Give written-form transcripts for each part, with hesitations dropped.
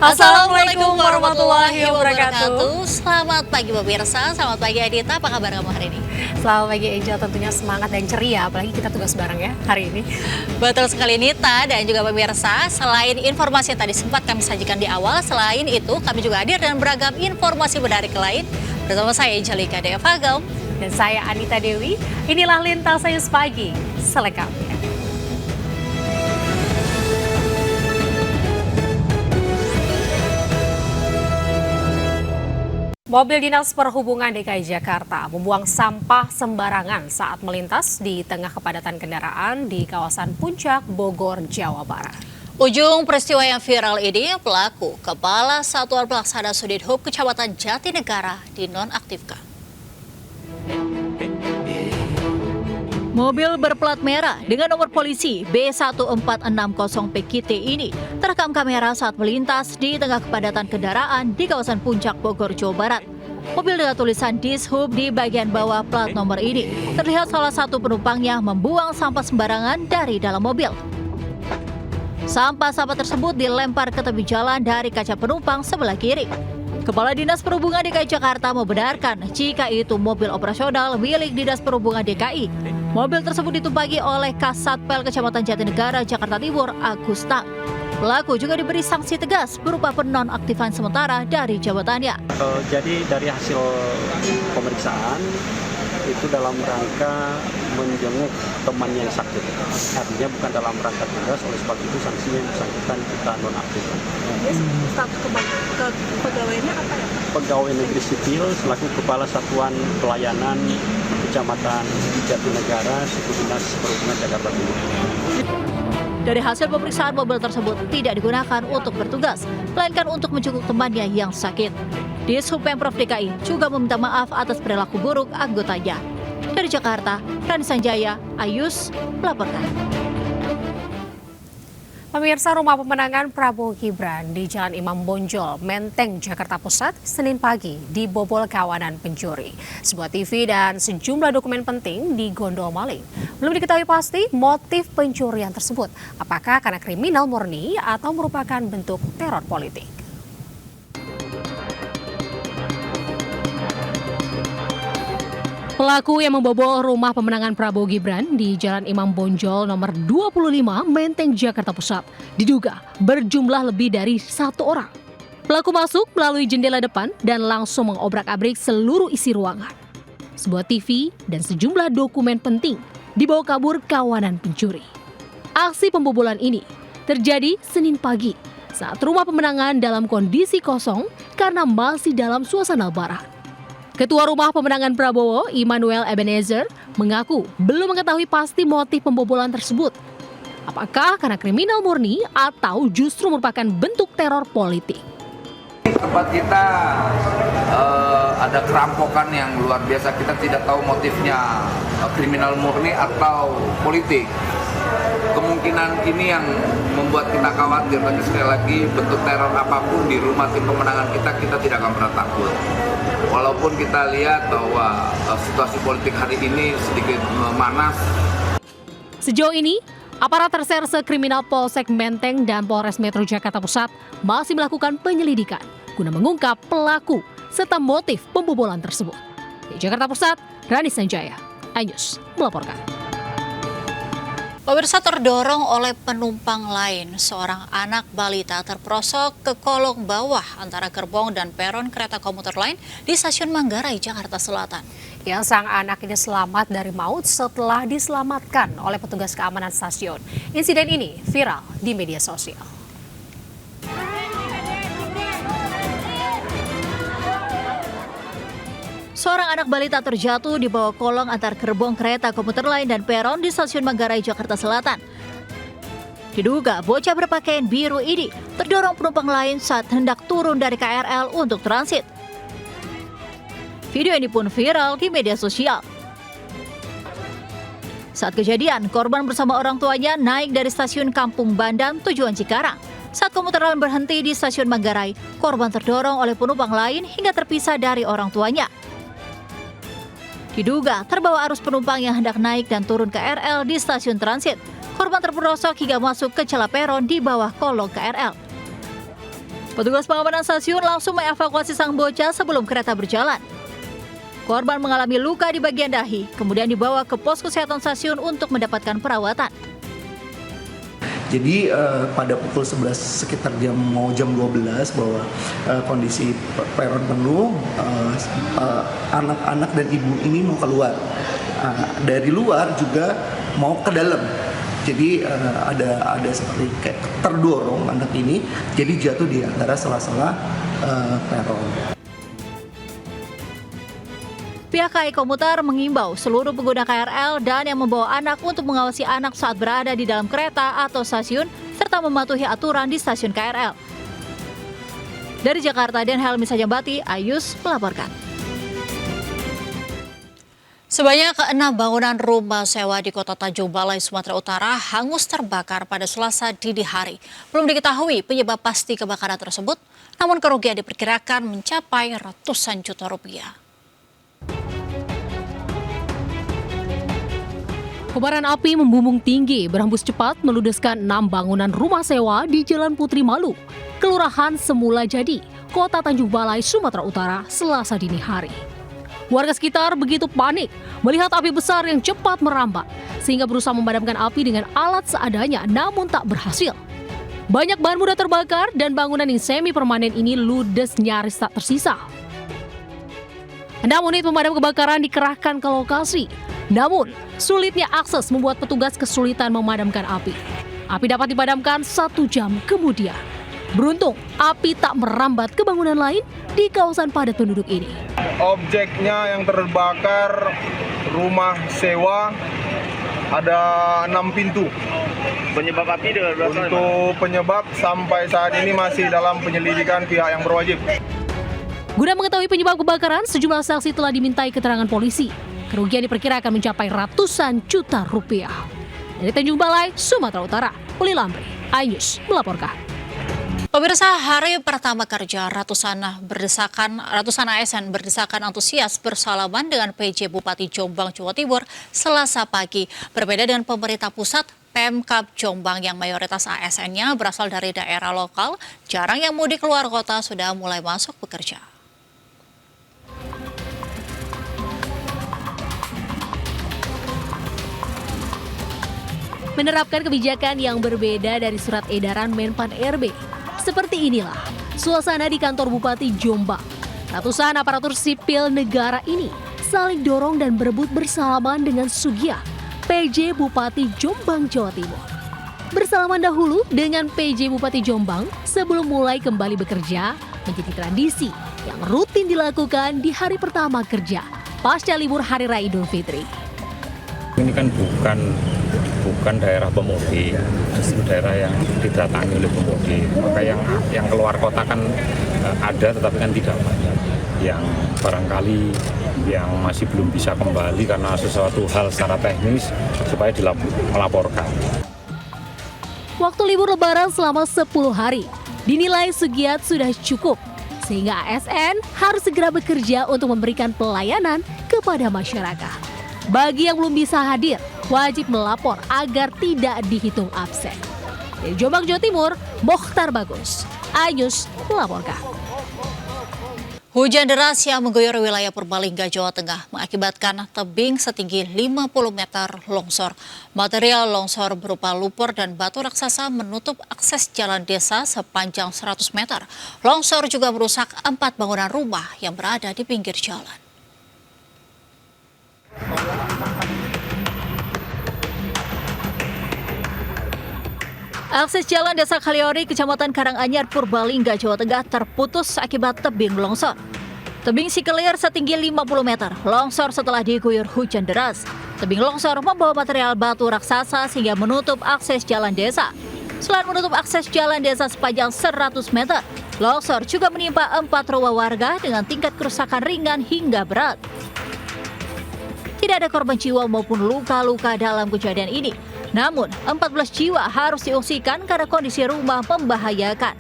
Assalamualaikum warahmatullahi wabarakatuh. Selamat pagi pemirsa, selamat pagi Adita, apa kabar kamu hari ini? Selamat pagi Angel, tentunya semangat dan ceria, apalagi kita tugas bareng ya hari ini. Betul sekali Nita dan juga pemirsa, selain informasi yang tadi sempat kami sajikan di awal, selain itu kami juga hadir dengan beragam informasi menarik lain. Bersama saya Angelika Devagam. Dan saya Anita Dewi, inilah Lintas Sains Pagi, selengkapnya. Mobil Dinas Perhubungan DKI Jakarta membuang sampah sembarangan saat melintas di tengah kepadatan kendaraan di kawasan Puncak, Bogor, Jawa Barat. Ujung peristiwa yang viral ini, pelaku Kepala Satuan Pelaksana Sudinhub Kecamatan Jatinegara dinonaktifkan. Mobil berplat merah dengan nomor polisi B1460PQT ini terekam kamera saat melintas di tengah kepadatan kendaraan di kawasan Puncak Bogor, Jawa Barat. Mobil dengan tulisan Dishub di bagian bawah plat nomor ini terlihat salah satu penumpangnya membuang sampah sembarangan dari dalam mobil. Sampah-sampah tersebut dilempar ke tepi jalan dari kaca penumpang sebelah kiri. Kepala Dinas Perhubungan DKI Jakarta membenarkan jika itu mobil operasional milik Dinas Perhubungan DKI. Mobil tersebut ditumpangi oleh Kasatpel Kecamatan Jatinegara, Jakarta Timur, Agus Tang. Pelaku juga diberi sanksi tegas berupa penonaktifan sementara dari jabatannya. Jadi dari hasil pemeriksaan itu dalam rangka menjenguk teman yang sakit. Artinya bukan dalam rangka tugas, oleh sebab itu sanksinya yang bersangkutan kita nonaktifkan. Status kepegawaiannya apa ya? Pegawai negeri sipil selaku Kepala Satuan Pelayanan Kecamatan Jatinegara, Suku Dinas Perhubungan Jakarta Timur. Dari hasil pemeriksaan, mobil tersebut tidak digunakan untuk bertugas, melainkan untuk menjenguk temannya yang sakit. Dishub Pemprov DKI juga meminta maaf atas perilaku buruk anggotanya. Dari Jakarta, Rani Sanjaya, Ayus, melaporkan. Pemirsa, rumah pemenangan Prabowo Gibran di Jalan Imam Bonjol, Menteng, Jakarta Pusat, Senin pagi dibobol kawanan pencuri. Sebuah TV dan sejumlah dokumen penting digondol maling. Belum diketahui pasti motif pencurian tersebut. Apakah karena kriminal murni atau merupakan bentuk teror politik? Pelaku yang membobol rumah pemenangan Prabowo Gibran di Jalan Imam Bonjol nomor 25 Menteng, Jakarta Pusat diduga berjumlah lebih dari satu orang. Pelaku masuk melalui jendela depan dan langsung mengobrak-abrik seluruh isi ruangan. Sebuah TV dan sejumlah dokumen penting dibawa kabur kawanan pencuri. Aksi pembobolan ini terjadi Senin pagi saat rumah pemenangan dalam kondisi kosong karena masih dalam suasana lebaran. Ketua Rumah Pemenangan Prabowo, Immanuel Ebenezer, mengaku belum mengetahui pasti motif pembobolan tersebut. Apakah karena kriminal murni atau justru merupakan bentuk teror politik? Tempat kita ada kerampokan yang luar biasa, kita tidak tahu motifnya kriminal murni atau politik. Kemungkinan ini yang membuat kita khawatir, tapi sekali lagi bentuk teror apapun di rumah tim pemenangan kita tidak akan pernah takut. Walaupun kita lihat bahwa situasi politik hari ini sedikit memanas. Sejauh ini, aparat Reserse Kriminal Polsek Menteng dan Polres Metro Jakarta Pusat masih melakukan penyelidikan guna mengungkap pelaku serta motif pembobolan tersebut. Di Jakarta Pusat, Rani Sanjaya, Ayus melaporkan. Pemirsa, terdorong oleh penumpang lain, seorang anak balita terperosok ke kolong bawah antara gerbong dan peron kereta komuter lain di Stasiun Manggarai, Jakarta Selatan. Ya, sang anak ini selamat dari maut setelah diselamatkan oleh petugas keamanan stasiun. Insiden ini viral di media sosial. Seorang anak balita terjatuh di bawah kolong antar gerbong kereta komuter lain dan peron di Stasiun Manggarai, Jakarta Selatan. Diduga bocah berpakaian biru ini terdorong penumpang lain saat hendak turun dari KRL untuk transit. Video ini pun viral di media sosial. Saat kejadian, korban bersama orang tuanya naik dari stasiun Kampung Bandan tujuan Cikarang. Saat komuter lain berhenti di Stasiun Manggarai, korban terdorong oleh penumpang lain hingga terpisah dari orang tuanya. Diduga terbawa arus penumpang yang hendak naik dan turun KRL di stasiun transit. Korban terperosok hingga masuk ke celah peron di bawah kolong KRL. Petugas pengamanan stasiun langsung mengevakuasi sang bocah sebelum kereta berjalan. Korban mengalami luka di bagian dahi, kemudian dibawa ke pos kesehatan stasiun untuk mendapatkan perawatan. Jadi pada pukul 11 sekitar jam 12 bahwa kondisi peron penuh, anak-anak dan ibu ini mau keluar. Dari luar juga mau ke dalam. Jadi ada seperti kayak terdorong anak ini, jadi jatuh di antara sela-sela peron. Pihak KAI Komuter mengimbau seluruh pengguna KRL dan yang membawa anak untuk mengawasi anak saat berada di dalam kereta atau stasiun, serta mematuhi aturan di stasiun KRL. Dari Jakarta, dan Helmi Sajambati, Ayus melaporkan. Sebanyak 6 bangunan rumah sewa di Kota Tanjung Balai, Sumatera Utara hangus terbakar pada Selasa dini hari. Belum diketahui penyebab pasti kebakaran tersebut, namun kerugian diperkirakan mencapai ratusan juta rupiah. Kobaran api membumbung tinggi, berhembus cepat meludeskan 6 bangunan rumah sewa di Jalan Putri Malu, Kelurahan Semula Jadi, Kota Tanjung Balai, Sumatera Utara, Selasa dini hari. Warga sekitar begitu panik melihat api besar yang cepat merambat, sehingga berusaha memadamkan api dengan alat seadanya, namun tak berhasil. Banyak bahan mudah terbakar dan bangunan yang semi permanen ini ludes nyaris tak tersisa. 6 unit pemadam kebakaran dikerahkan ke lokasi. Namun, sulitnya akses membuat petugas kesulitan memadamkan api. Api dapat dipadamkan 1 jam kemudian. Beruntung, api tak merambat ke bangunan lain di kawasan padat penduduk ini. Objeknya yang terbakar rumah sewa ada 6 pintu. Penyebab api untuk penyebab sampai saat ini masih dalam penyelidikan pihak yang berwajib. Guna mengetahui penyebab kebakaran, sejumlah saksi telah dimintai keterangan polisi. Kerugian diperkirakan mencapai ratusan juta rupiah. Dari Tanjung Balai, Sumatera Utara, Uli Lamri, iNews melaporkan. Pemirsa, hari pertama kerja ratusan ASN berdesakan antusias bersalaman dengan PJ Bupati Jombang, Jawa Timur, Selasa pagi. Berbeda dengan pemerintah pusat, Pemkab Jombang yang mayoritas ASN-nya berasal dari daerah lokal, jarang yang mudik keluar kota sudah mulai masuk bekerja. Menerapkan kebijakan yang berbeda dari surat edaran Menpan RB. Seperti inilah suasana di kantor Bupati Jombang. Ratusan aparatur sipil negara ini saling dorong dan berebut bersalaman dengan Sugiyah, PJ Bupati Jombang, Jawa Timur. Bersalaman dahulu dengan PJ Bupati Jombang sebelum mulai kembali bekerja menjadi tradisi yang rutin dilakukan di hari pertama kerja pasca libur Hari Raya Idul Fitri. Ini kan bukan daerah pemudik, justru daerah yang didatangi oleh pemudik. Maka yang keluar kota kan ada, tetapi kan tidak banyak. Yang barangkali yang masih belum bisa kembali karena sesuatu hal secara teknis supaya melaporkan. Waktu libur Lebaran selama 10 hari dinilai Sugiyat sudah cukup, sehingga ASN harus segera bekerja untuk memberikan pelayanan kepada masyarakat. Bagi yang belum bisa hadir, wajib melapor agar tidak dihitung absen. Dari Jombang, Jawa Timur, Mokhtar Bagus, iNews melaporkan. Hujan deras yang mengguyur wilayah Purbalingga, Jawa Tengah mengakibatkan tebing setinggi 50 meter longsor. Material longsor berupa lumpur dan batu raksasa menutup akses jalan desa sepanjang 100 meter. Longsor juga merusak 4 bangunan rumah yang berada di pinggir jalan. Akses jalan Desa Kaliori, Kecamatan Karanganyar, Purbalingga, Jawa Tengah terputus akibat tebing longsor. Tebing Sikelir setinggi 50 meter, longsor setelah diguyur hujan deras. Tebing longsor membawa material batu raksasa sehingga menutup akses jalan desa. Selain menutup akses jalan desa sepanjang 100 meter, longsor juga menimpa 4 rumah warga dengan tingkat kerusakan ringan hingga berat. Tidak ada korban jiwa maupun luka-luka dalam kejadian ini. Namun, 14 jiwa harus diungsikan karena kondisi rumah membahayakan.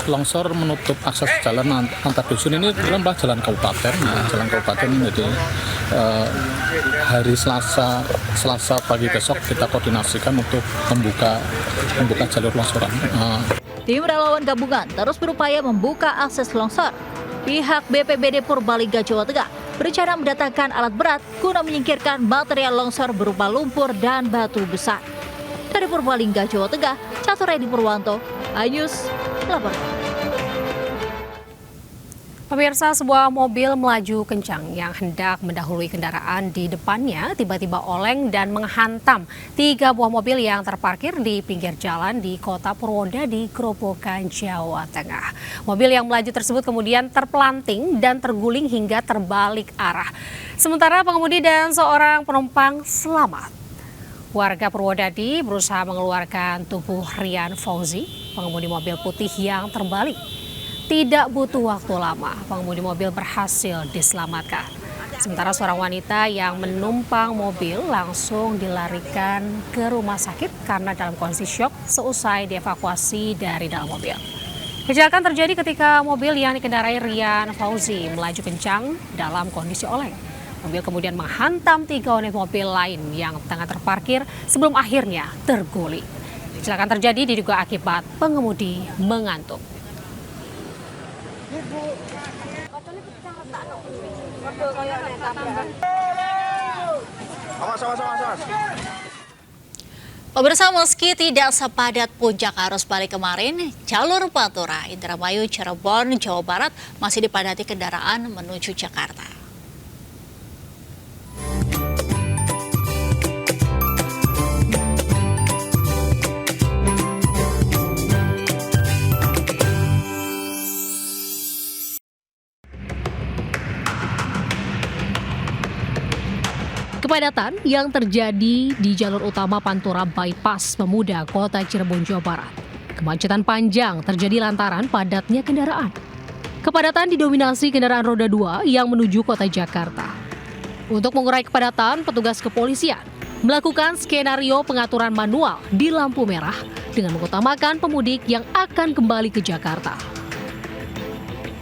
Longsor menutup akses jalan antar dusun ini adalah jalan kabupaten. Jalan kabupaten jadi hari Selasa pagi besok kita koordinasikan untuk membuka jalur longsoran. Tim relawan gabungan terus berupaya membuka akses longsor. Pihak BPBD Purbalingga, Jawa Tengah berencana mendatangkan alat berat guna menyingkirkan material longsor berupa lumpur dan batu besar. Dari Purbalingga, Jawa Tengah, Catur Edi Purwanto, iNews melaporkan. Pemirsa, sebuah mobil melaju kencang yang hendak mendahului kendaraan di depannya tiba-tiba oleng dan menghantam 3 buah mobil yang terparkir di pinggir jalan di Kota Purwodadi, Grobogan, Jawa Tengah. Mobil yang melaju tersebut kemudian terpelanting dan terguling hingga terbalik arah. Sementara pengemudi dan seorang penumpang selamat. Warga Purwodadi berusaha mengeluarkan tubuh Rian Fauzi, pengemudi mobil putih yang terbalik. Tidak butuh waktu lama, pengemudi mobil berhasil diselamatkan. Sementara seorang wanita yang menumpang mobil langsung dilarikan ke rumah sakit karena dalam kondisi syok seusai dievakuasi dari dalam mobil. Kecelakaan terjadi ketika mobil yang dikendarai Rian Fauzi melaju kencang dalam kondisi oleng. Mobil kemudian menghantam 3 unit mobil lain yang tengah terparkir sebelum akhirnya terguling. Kecelakaan terjadi diduga akibat pengemudi mengantuk. Pemirsa, meski tidak sepadat puncak arus balik kemarin, jalur Pantura, Indramayu, Cirebon, Jawa Barat masih dipadati kendaraan menuju Jakarta. Kepadatan yang terjadi di jalur utama Pantura Bypass Pemuda, Kota Cirebon, Jawa Barat. Kemacetan panjang terjadi lantaran padatnya kendaraan. Kepadatan didominasi kendaraan roda 2 yang menuju kota Jakarta. Untuk mengurai kepadatan, petugas kepolisian melakukan skenario pengaturan manual di lampu merah dengan mengutamakan pemudik yang akan kembali ke Jakarta.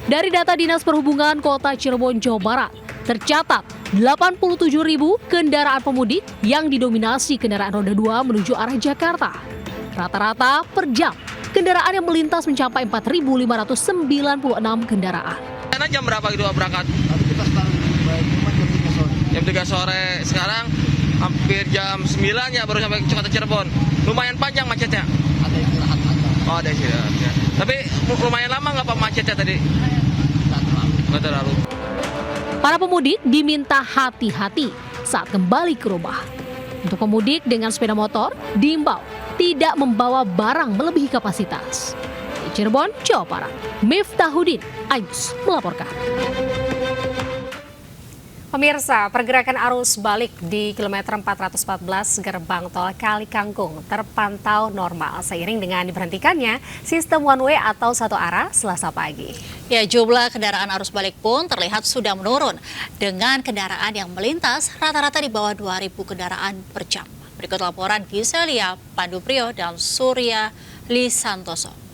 Dari data Dinas Perhubungan Kota Cirebon, Jawa Barat, tercatat 87.000 kendaraan pemudik yang didominasi kendaraan roda 2 menuju arah Jakarta. Rata-rata per jam, kendaraan yang melintas mencapai 4.596 kendaraan. Karena jam berapa gitu berangkat? Kita start jam 3 sore. Sekarang hampir jam 9 ya baru sampai ke Kota Cirebon. Lumayan panjang macetnya. Ada istirahat aja. Oh, ada istirahat ya. Tapi lumayan lama nggak Pak macetnya tadi? Nggak terlalu. Para pemudik diminta hati-hati saat kembali ke rumah. Untuk pemudik dengan sepeda motor, diimbau tidak membawa barang melebihi kapasitas. Di Cirebon, Jawa Barat, Miftahudin, iNews melaporkan. Pemirsa, pergerakan arus balik di kilometer 414 gerbang tol Kali Kangkung terpantau normal seiring dengan diberhentikannya sistem one way atau satu arah Selasa pagi. Ya, jumlah kendaraan arus balik pun terlihat sudah menurun dengan kendaraan yang melintas rata-rata di bawah 2.000 kendaraan per jam. Berikut laporan Giselia Pandu Priyo dan Surya Lisantoso.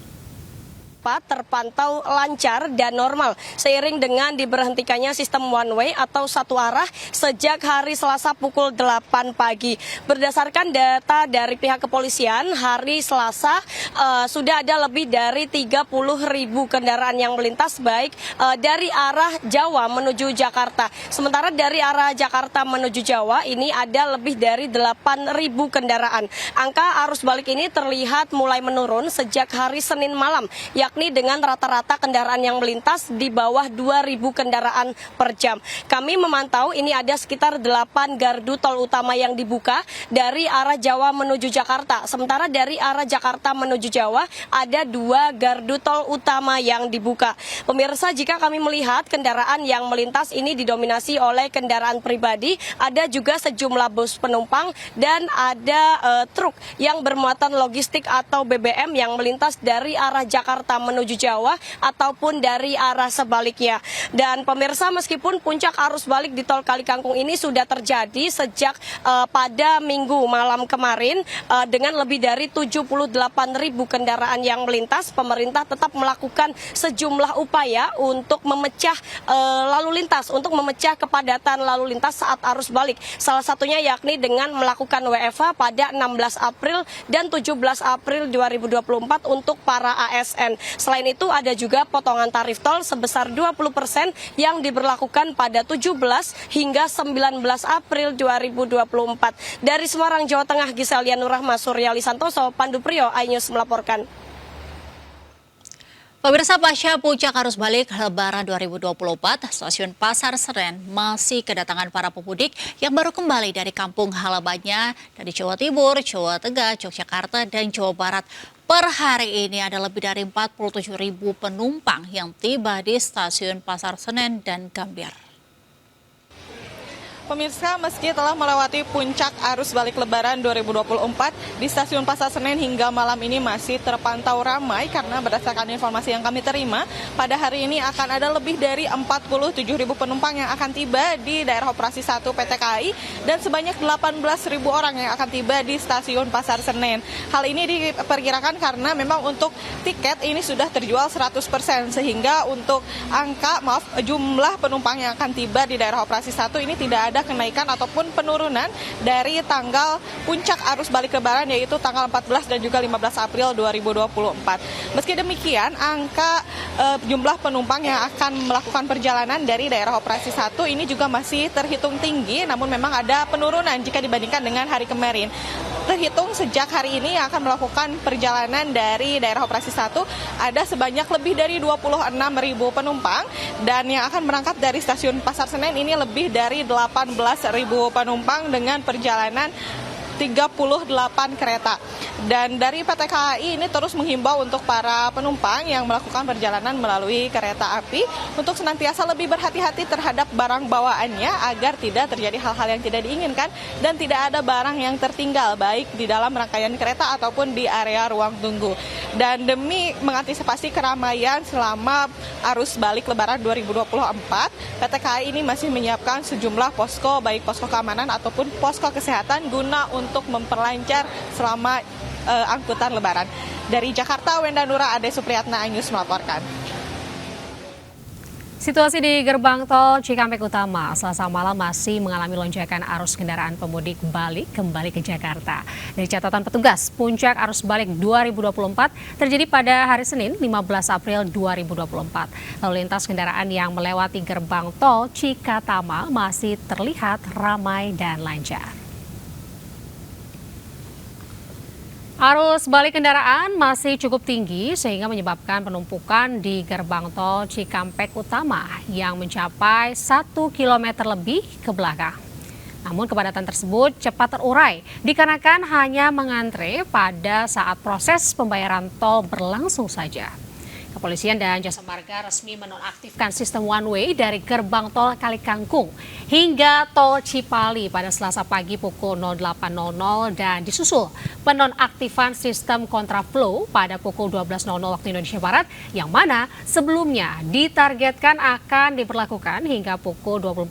Terpantau lancar dan normal seiring dengan diberhentikannya sistem one way atau satu arah sejak hari Selasa pukul 8 pagi. Berdasarkan data dari pihak kepolisian, hari Selasa sudah ada lebih dari 30.000 kendaraan yang melintas baik dari arah Jawa menuju Jakarta. Sementara dari arah Jakarta menuju Jawa ini ada lebih dari 8.000 kendaraan. Angka arus balik ini terlihat mulai menurun sejak hari Senin malam, yakni dengan rata-rata kendaraan yang melintas di bawah 2.000 kendaraan per jam. Kami memantau ini ada sekitar 8 gardu tol utama yang dibuka dari arah Jawa menuju Jakarta. Sementara dari arah Jakarta menuju Jawa ada 2 gardu tol utama yang dibuka. Pemirsa, jika kami melihat kendaraan yang melintas ini didominasi oleh kendaraan pribadi, ada juga sejumlah bus penumpang dan ada truk yang bermuatan logistik atau BBM yang melintas dari arah Jakarta menuju Jawa ataupun dari arah sebaliknya. Dan pemirsa, meskipun puncak arus balik di tol Kalikangkung ini sudah terjadi sejak pada Minggu malam kemarin dengan lebih dari 78.000 kendaraan yang melintas, pemerintah tetap melakukan sejumlah upaya untuk memecah lalu lintas, untuk memecah kepadatan lalu lintas saat arus balik. Salah satunya yakni dengan melakukan WFH pada 16 April dan 17 April 2024 untuk para ASN. Selain itu ada juga potongan tarif tol sebesar 20% yang diberlakukan pada 17 hingga 19 April 2024. Dari Semarang, Jawa Tengah, Giselia Nurrahma, Suryali Santoso, Pandu Priyo, iNews melaporkan. Pemirsa, pasca puncak arus balik Lebaran 2024, stasiun Pasar Senen masih kedatangan para pemudik yang baru kembali dari kampung halamannya dari Jawa Timur, Jawa Tengah, Yogyakarta, dan Jawa Barat. Per hari ini ada lebih dari 47.000 penumpang yang tiba di stasiun Pasar Senen dan Gambir. Pemirsa, meski telah melewati puncak arus balik Lebaran 2024, di stasiun Pasar Senen hingga malam ini masih terpantau ramai karena berdasarkan informasi yang kami terima, pada hari ini akan ada lebih dari 47.000 penumpang yang akan tiba di daerah operasi 1 PT KAI dan sebanyak 18.000 orang yang akan tiba di stasiun Pasar Senen. Hal ini diperkirakan karena memang untuk tiket ini sudah terjual 100%, sehingga untuk jumlah penumpang yang akan tiba di daerah operasi 1 ini tidak ada kenaikan ataupun penurunan dari tanggal puncak arus balik Lebaran, yaitu tanggal 14 dan juga 15 April 2024. Meski demikian, angka jumlah penumpang yang akan melakukan perjalanan dari daerah operasi 1 ini juga masih terhitung tinggi, namun memang ada penurunan jika dibandingkan dengan hari kemarin. Terhitung sejak hari ini yang akan melakukan perjalanan dari daerah operasi 1 ada sebanyak lebih dari 26.000 penumpang, dan yang akan berangkat dari stasiun Pasar Senen ini lebih dari 18.000 penumpang dengan perjalanan 38 kereta. Dan dari PT KAI ini terus menghimbau untuk para penumpang yang melakukan perjalanan melalui kereta api untuk senantiasa lebih berhati-hati terhadap barang bawaannya agar tidak terjadi hal-hal yang tidak diinginkan dan tidak ada barang yang tertinggal baik di dalam rangkaian kereta ataupun di area ruang tunggu. Dan demi mengantisipasi keramaian selama arus balik Lebaran 2024, PT KAI ini masih menyiapkan sejumlah posko, baik posko keamanan ataupun posko kesehatan guna untuk memperlancar selama angkutan Lebaran. Dari Jakarta, Wenda Nura, Ade Supriyatna, iNews melaporkan. Situasi di gerbang tol Cikampek Utama Selasa malam masih mengalami lonjakan arus kendaraan pemudik balik kembali ke Jakarta. Dari catatan petugas, puncak arus balik 2024 terjadi pada hari Senin 15 April 2024. Lalu lintas kendaraan yang melewati gerbang tol Cikatama masih terlihat ramai dan lancar. Arus balik kendaraan masih cukup tinggi sehingga menyebabkan penumpukan di gerbang tol Cikampek Utama yang mencapai 1 km lebih ke belakang. Namun kepadatan tersebut cepat terurai dikarenakan hanya mengantre pada saat proses pembayaran tol berlangsung saja. Kepolisian dan Jasa Marga resmi menonaktifkan sistem one way dari gerbang tol Kalikangkung hingga tol Cipali pada Selasa pagi pukul 08.00 dan disusul penonaktifan sistem kontraflow pada pukul 12.00 waktu Indonesia Barat yang mana sebelumnya ditargetkan akan diberlakukan hingga pukul 24.00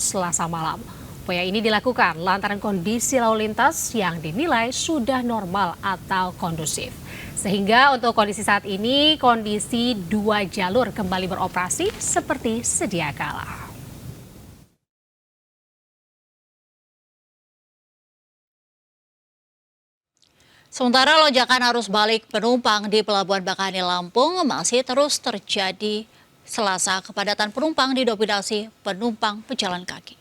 Selasa malam. Upaya ini dilakukan lantaran kondisi lalu lintas yang dinilai sudah normal atau kondusif. Sehingga untuk kondisi saat ini, kondisi 2 jalur kembali beroperasi seperti sedia kala. Sementara lonjakan arus balik penumpang di Pelabuhan Bakaheni Lampung masih terus terjadi. Selasa kepadatan penumpang didominasi penumpang pejalan kaki.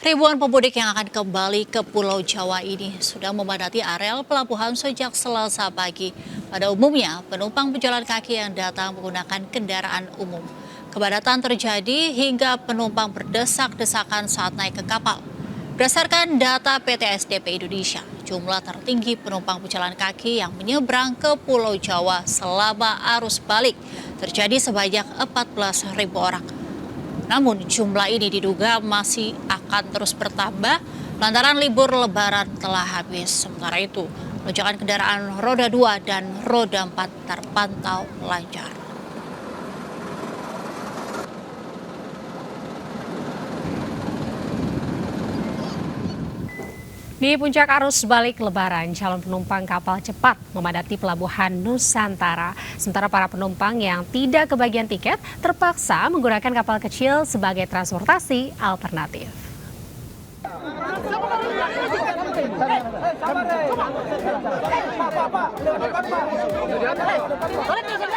Ribuan pemudik yang akan kembali ke Pulau Jawa ini sudah memadati areal pelabuhan sejak Selasa pagi. Pada umumnya, penumpang pejalan kaki yang datang menggunakan kendaraan umum. Kepadatan terjadi hingga penumpang berdesak-desakan saat naik ke kapal. Berdasarkan data PT SDP Indonesia, jumlah tertinggi penumpang pejalan kaki yang menyeberang ke Pulau Jawa selama arus balik terjadi sebanyak 14.000 orang. Namun jumlah ini diduga masih akan terus bertambah lantaran libur Lebaran telah habis. Sementara itu, Lonjakan kendaraan roda 2 dan roda 4 terpantau lancar. Di puncak arus balik Lebaran, calon penumpang kapal cepat memadati pelabuhan Nusantara. Sementara para penumpang yang tidak kebagian tiket terpaksa menggunakan kapal kecil sebagai transportasi alternatif.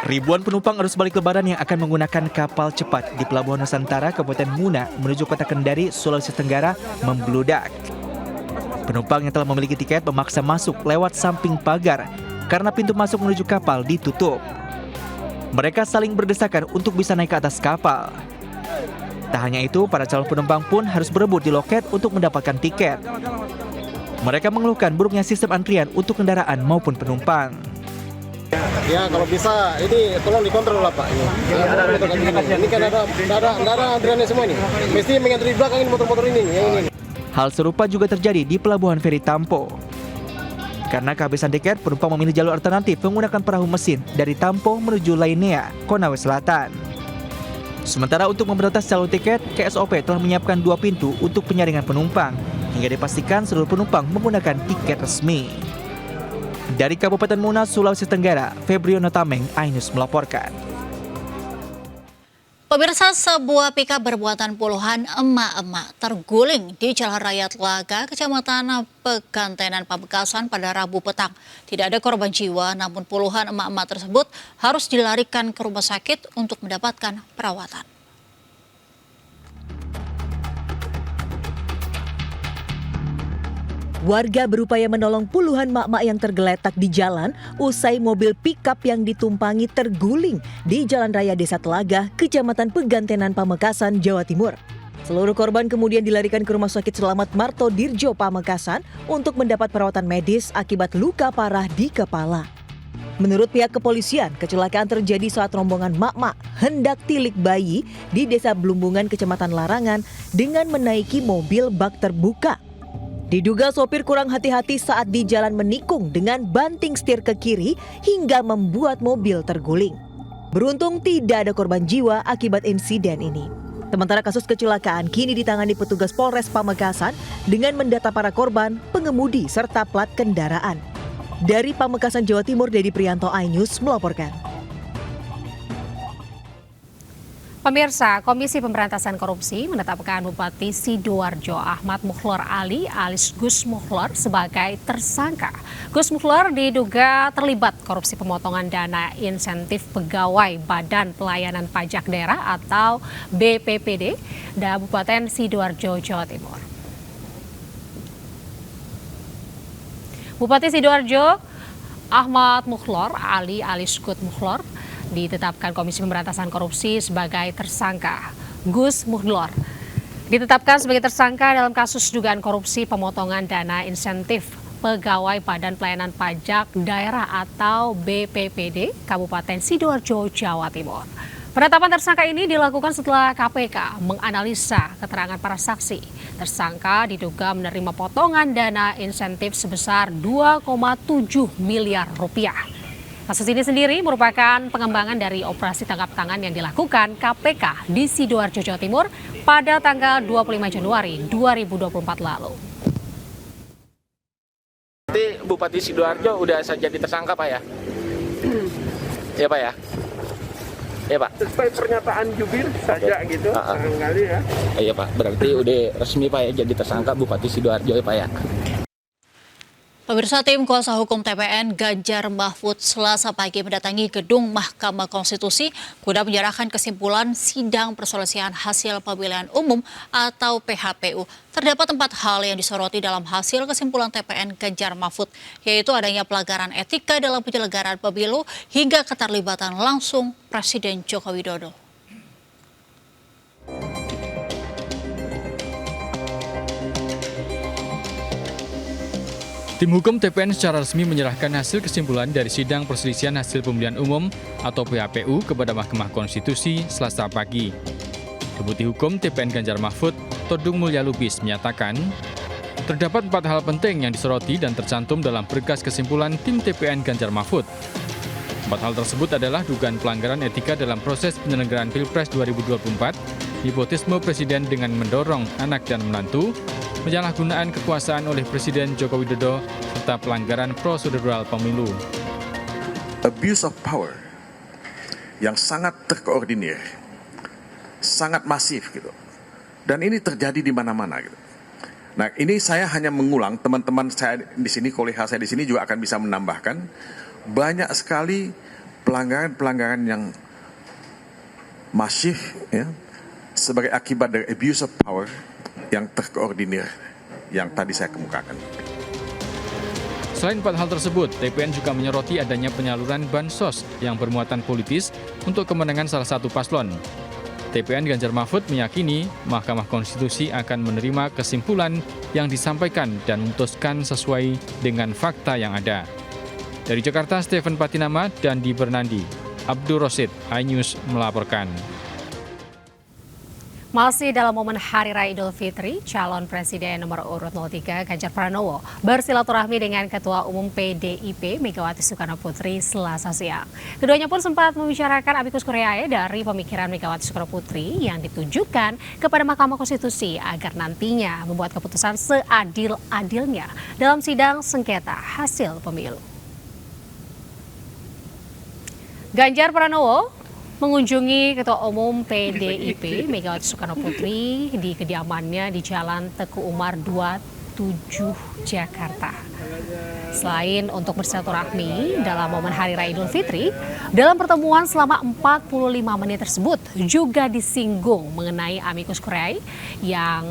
Ribuan penumpang arus balik Lebaran yang akan menggunakan kapal cepat di Pelabuhan Nusantara, Kabupaten Muna, menuju Kota Kendari, Sulawesi Tenggara, membludak. Penumpang yang telah memiliki tiket memaksa masuk lewat samping pagar karena pintu masuk menuju kapal ditutup. Mereka saling berdesakan untuk bisa naik ke atas kapal. Tak hanya itu, para calon penumpang pun harus berebut di loket untuk mendapatkan tiket. Mereka mengeluhkan buruknya sistem antrian untuk kendaraan maupun penumpang. Ya kalau bisa ini tolong dikontrol lah Pak. Ini kan ada antriannya semua ini. Mesti mengantri di belakang ini motor-motor ini. Hal serupa juga terjadi di Pelabuhan Feri Tampo. Karena kehabisan tiket, penumpang memilih jalur alternatif menggunakan perahu mesin dari Tampo menuju Lainea, Konawe Selatan. Sementara untuk memberantas calon tiket, KSOP telah menyiapkan 2 pintu untuk penyaringan penumpang, hingga dipastikan seluruh penumpang menggunakan tiket resmi. Dari Kabupaten Muna, Sulawesi Tenggara, Febriono Tameng, iNews melaporkan. Pemirsa, sebuah pickup bermuatan puluhan emak-emak terguling di Jalan Raya Telaga, Kecamatan Pegantenan, Pamekasan pada Rabu petang. Tidak ada korban jiwa, namun puluhan emak-emak tersebut harus dilarikan ke rumah sakit untuk mendapatkan perawatan. Warga berupaya menolong puluhan mak-mak yang tergeletak di jalan usai mobil pickup yang ditumpangi terguling di Jalan Raya Desa Telaga, Kecamatan Pegantenan, Pamekasan, Jawa Timur. Seluruh korban kemudian dilarikan ke Rumah Sakit Selamat Marto Dirjo, Pamekasan untuk mendapat perawatan medis akibat luka parah di kepala. Menurut pihak kepolisian, kecelakaan terjadi saat rombongan mak-mak hendak tilik bayi di Desa Blumbungan, Kecamatan Larangan dengan menaiki mobil bak terbuka. Diduga sopir kurang hati-hati saat di jalan menikung dengan banting setir ke kiri hingga membuat mobil terguling. Beruntung tidak ada korban jiwa akibat insiden ini. Sementara kasus kecelakaan kini ditangani petugas Polres Pamekasan dengan mendata para korban, pengemudi, serta plat kendaraan. Dari Pamekasan, Jawa Timur, Dedi Prianto, iNews melaporkan. Pemirsa, Komisi Pemberantasan Korupsi menetapkan Bupati Sidoarjo Ahmad Mukhlor Ali alias Gus Mukhlor sebagai tersangka. Gus Mukhlor diduga terlibat korupsi pemotongan dana insentif pegawai Badan Pelayanan Pajak Daerah atau BPPD Kabupaten Sidoarjo, Jawa Timur. Bupati Sidoarjo Ahmad Mukhlor Ali alias Gus Mukhlor ditetapkan Komisi Pemberantasan Korupsi sebagai tersangka. Gus Mukhlor ditetapkan sebagai tersangka dalam kasus dugaan korupsi pemotongan dana insentif pegawai Badan Pelayanan Pajak Daerah atau BPPD Kabupaten Sidoarjo, Jawa Timur. Penetapan tersangka ini dilakukan setelah KPK menganalisa keterangan para saksi. Tersangka diduga menerima potongan dana insentif sebesar 2,7 miliar rupiah. Kasus ini sendiri merupakan pengembangan dari operasi tangkap tangan yang dilakukan KPK di Sidoarjo, Jawa Timur pada tanggal 25 Januari 2024 lalu. Nanti Bupati Sidoarjo udah jadi tersangka Pak ya? Iya Pak ya? Iya Pak? Sesuai pernyataan jubir saja gitu, barangkali ya. Iya Pak, berarti udah resmi Pak ya jadi tersangka Bupati Sidoarjo ya Pak ya? Pemirsa, tim kuasa hukum TPN Ganjar Mahfud Selasa pagi mendatangi gedung Mahkamah Konstitusi guna menyerahkan kesimpulan sidang perselisihan hasil pemilihan umum atau PHPU. Terdapat 4 hal yang disoroti dalam hasil kesimpulan TPN Ganjar Mahfud, yaitu adanya pelanggaran etika dalam penyelenggaraan pemilu hingga keterlibatan langsung Presiden Joko Widodo. Tim hukum TPN secara resmi menyerahkan hasil kesimpulan dari sidang perselisihan hasil pemilihan umum atau PHPU kepada Mahkamah Konstitusi Selasa pagi. Deputi Hukum TPN Ganjar Mahfud, Todung Mulya Lubis, menyatakan Terdapat 4 hal penting yang disoroti dan tercantum dalam berkas kesimpulan tim TPN Ganjar Mahfud. 4 hal tersebut adalah dugaan pelanggaran etika dalam proses penyelenggaraan Pilpres 2024, nepotisme Presiden dengan mendorong anak dan menantu, penyalahgunaan kekuasaan oleh Presiden Joko Widodo, serta pelanggaran prosedural pemilu. Abuse of power yang sangat terkoordinir, sangat masif gitu. Dan ini terjadi di mana-mana gitu. Nah, ini saya hanya mengulang, teman-teman saya di sini, kolega saya di sini juga akan bisa menambahkan banyak sekali pelanggaran-pelanggaran yang masif ya, sebagai akibat dari abuse of power yang terkoordinir yang tadi saya kemukakan. Selain 4 hal tersebut, TPN juga menyoroti adanya penyaluran bansos yang bermuatan politis untuk kemenangan salah satu paslon. TPN Ganjar Mahfud meyakini Mahkamah Konstitusi akan menerima kesimpulan yang disampaikan dan memutuskan sesuai dengan fakta yang ada. Dari Jakarta, Stephen Patinama dan Di Bernandi, Abdul Rosid, iNews melaporkan. Masih dalam momen Hari Raya Idul Fitri, calon Presiden nomor urut 03 Ganjar Pranowo bersilaturahmi dengan Ketua Umum PDIP Megawati Soekarno Putri Selasa siang. Keduanya pun sempat membicarakan amicus curiae dari pemikiran Megawati Soekarno Putri yang ditujukan kepada Mahkamah Konstitusi agar nantinya membuat keputusan seadil-adilnya dalam sidang sengketa hasil pemilu. Ganjar Pranowo mengunjungi Ketua Umum PDIP Megawati Soekarno Putri di kediamannya di Jalan Teguh Umar 27 Jakarta. Selain untuk bersilaturahmi dalam momen Hari Raya Idul Fitri, dalam pertemuan selama 45 menit tersebut juga disinggung mengenai amicus curiae yang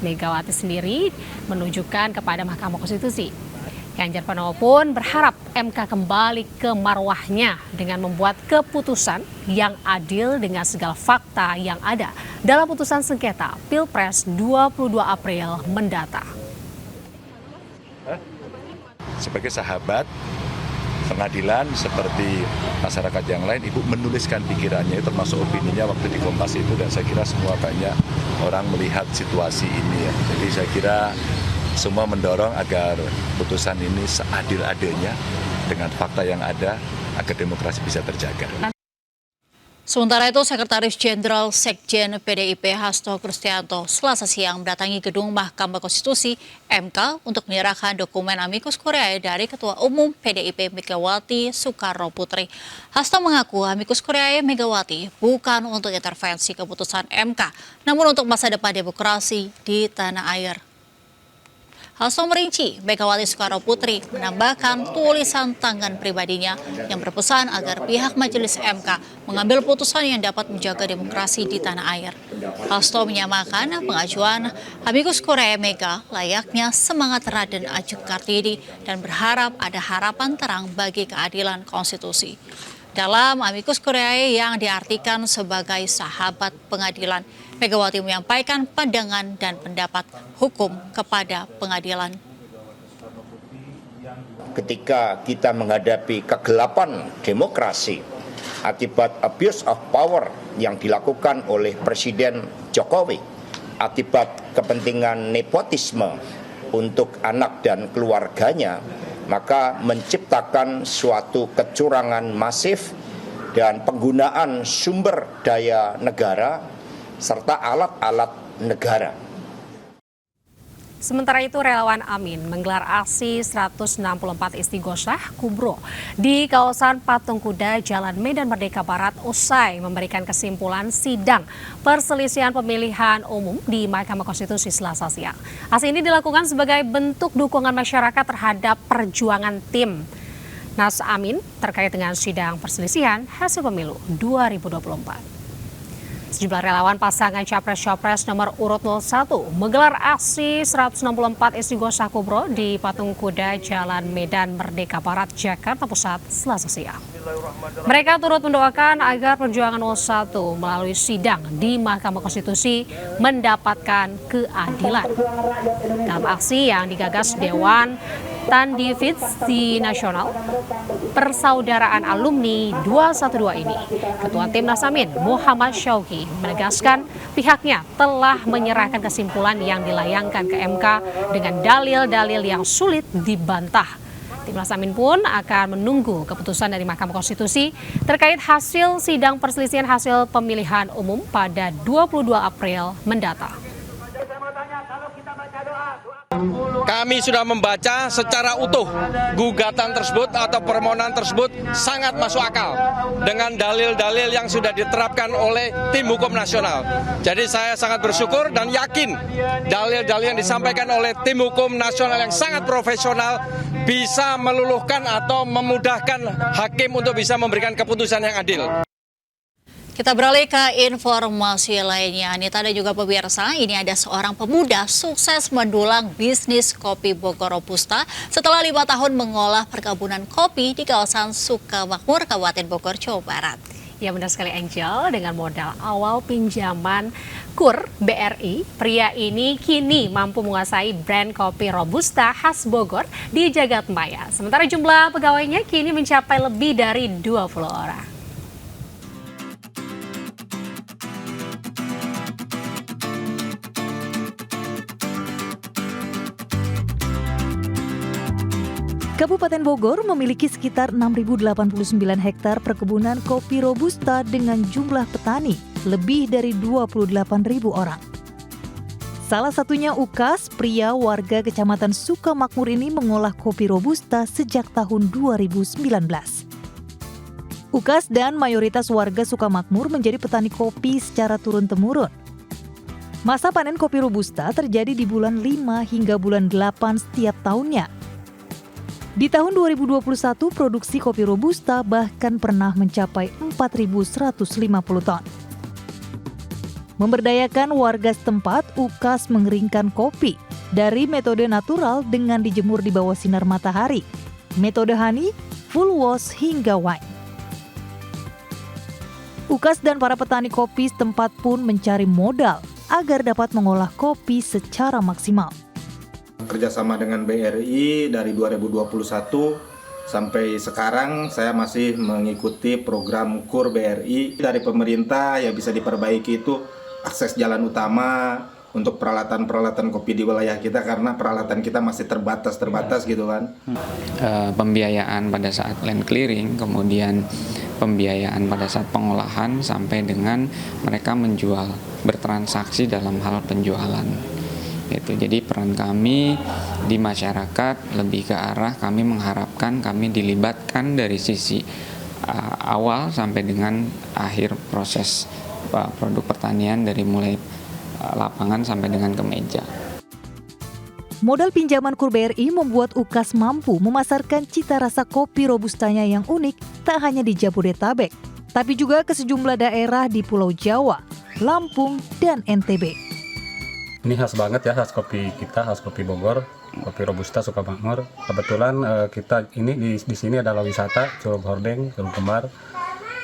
Megawati sendiri menunjukkan kepada Mahkamah Konstitusi. Ganjar Pranowo pun berharap MK kembali ke marwahnya dengan membuat keputusan yang adil dengan segala fakta yang ada dalam putusan sengketa Pilpres 22 April mendatang. Sebagai sahabat pengadilan seperti masyarakat yang lain, Ibu menuliskan pikirannya, termasuk opininya waktu di Kompas itu, dan saya kira semua banyak orang melihat situasi ini ya. Jadi saya kira semua mendorong agar putusan ini seadil-adilnya dengan fakta yang ada agar demokrasi bisa terjaga. Sementara itu, Sekretaris Jenderal Sekjen PDIP Hasto Kristianto Selasa siang mendatangi gedung Mahkamah Konstitusi MK untuk menyerahkan dokumen amicus curiae dari Ketua Umum PDIP Megawati Soekarno Putri. Hasto mengaku amicus curiae Megawati bukan untuk intervensi keputusan MK, namun untuk masa depan demokrasi di tanah air. Hasto merinci Megawati Soekarno Putri menambahkan tulisan tangan pribadinya yang berpesan agar pihak Majelis MK mengambil putusan yang dapat menjaga demokrasi di tanah air. Hasto menyamakan pengajuan amicus curiae Mega layaknya semangat Raden Ajeng Kartini dan berharap ada harapan terang bagi keadilan konstitusi. Dalam amicus curiae yang diartikan sebagai sahabat pengadilan, Megawati menyampaikan pandangan dan pendapat hukum kepada pengadilan. Ketika kita menghadapi kegelapan demokrasi akibat abuse of power yang dilakukan oleh Presiden Jokowi, akibat kepentingan nepotisme untuk anak dan keluarganya, maka menciptakan suatu kecurangan masif dan penggunaan sumber daya negara serta alat-alat negara. Sementara itu, relawan Amin menggelar aksi 164 Istighosah Kubro di kawasan Patung Kuda Jalan Medan Merdeka Barat usai memberikan kesimpulan sidang perselisihan pemilihan umum di Mahkamah Konstitusi Selasa siang. Aksi ini dilakukan sebagai bentuk dukungan masyarakat terhadap perjuangan tim Nas Amin terkait dengan sidang perselisihan hasil pemilu 2024. Sejumlah relawan pasangan Capres-Capres nomor urut 01 menggelar aksi 164 Istighosah Kubro di Patung Kuda Jalan Medan Merdeka Barat, Jakarta Pusat, Selasa siang. Mereka turut mendoakan agar perjuangan 01 melalui sidang di Mahkamah Konstitusi mendapatkan keadilan. Dalam aksi yang digagas Dewan kegiatan Divisi Nasional Persaudaraan Alumni 212 ini, Ketua Timnas Amin Muhammad Syauqi menegaskan pihaknya telah menyerahkan kesimpulan yang dilayangkan ke MK dengan dalil-dalil yang sulit dibantah. Timnas Amin pun akan menunggu keputusan dari Mahkamah Konstitusi terkait hasil sidang perselisihan hasil pemilihan umum pada 22 April mendatang. Kami sudah membaca secara utuh gugatan tersebut atau permohonan tersebut sangat masuk akal dengan dalil-dalil yang sudah diterapkan oleh tim hukum nasional. Jadi saya sangat bersyukur dan yakin dalil-dalil yang disampaikan oleh tim hukum nasional yang sangat profesional bisa meluluhkan atau memudahkan hakim untuk bisa memberikan keputusan yang adil. Kita beralih ke informasi lainnya. Anita dan juga pemirsa, ini ada seorang pemuda sukses mendulang bisnis kopi Bogor Robusta setelah 5 tahun mengolah perkebunan kopi di kawasan Sukamakmur, Kabupaten Bogor, Jawa Barat. Ya, benar sekali Angel, dengan modal awal pinjaman KUR BRI, pria ini kini mampu menguasai brand kopi Robusta khas Bogor di Jagat Maya. Sementara jumlah pegawainya kini mencapai lebih dari 20 orang. Kabupaten Bogor memiliki sekitar 6.089 hektar perkebunan kopi Robusta dengan jumlah petani lebih dari 28.000 orang. Salah satunya Ukas, pria warga Kecamatan Sukamakmur ini mengolah kopi Robusta sejak tahun 2019. Ukas dan mayoritas warga Sukamakmur menjadi petani kopi secara turun-temurun. Masa panen kopi Robusta terjadi di bulan 5 hingga bulan 8 setiap tahunnya. Di tahun 2021, produksi kopi Robusta bahkan pernah mencapai 4.150 ton. Memberdayakan warga setempat, Ukas mengeringkan kopi dari metode natural dengan dijemur di bawah sinar matahari, metode honey, full wash, hingga wine. Ukas dan para petani kopi setempat pun mencari modal agar dapat mengolah kopi secara maksimal. Kerjasama dengan BRI dari 2021 sampai sekarang saya masih mengikuti program KUR BRI dari pemerintah. Yang bisa diperbaiki itu akses jalan utama untuk peralatan-peralatan kopi di wilayah kita karena peralatan kita masih terbatas gitu kan. Pembiayaan pada saat land clearing, kemudian pembiayaan pada saat pengolahan sampai dengan mereka menjual, bertransaksi dalam hal penjualan. Jadi peran kami di masyarakat lebih ke arah kami mengharapkan kami dilibatkan dari sisi awal sampai dengan akhir proses produk pertanian dari mulai lapangan sampai dengan ke meja. Modal pinjaman KUR BRI membuat Ukas mampu memasarkan cita rasa kopi Robustanya yang unik tak hanya di Jabodetabek, tapi juga ke sejumlah daerah di Pulau Jawa, Lampung, dan NTB. Ini khas banget ya, khas kopi kita, khas kopi Bogor, kopi Robusta Sukamakmur. Kebetulan kita ini di sini adalah wisata Curug Hordeng, Curug Kembar.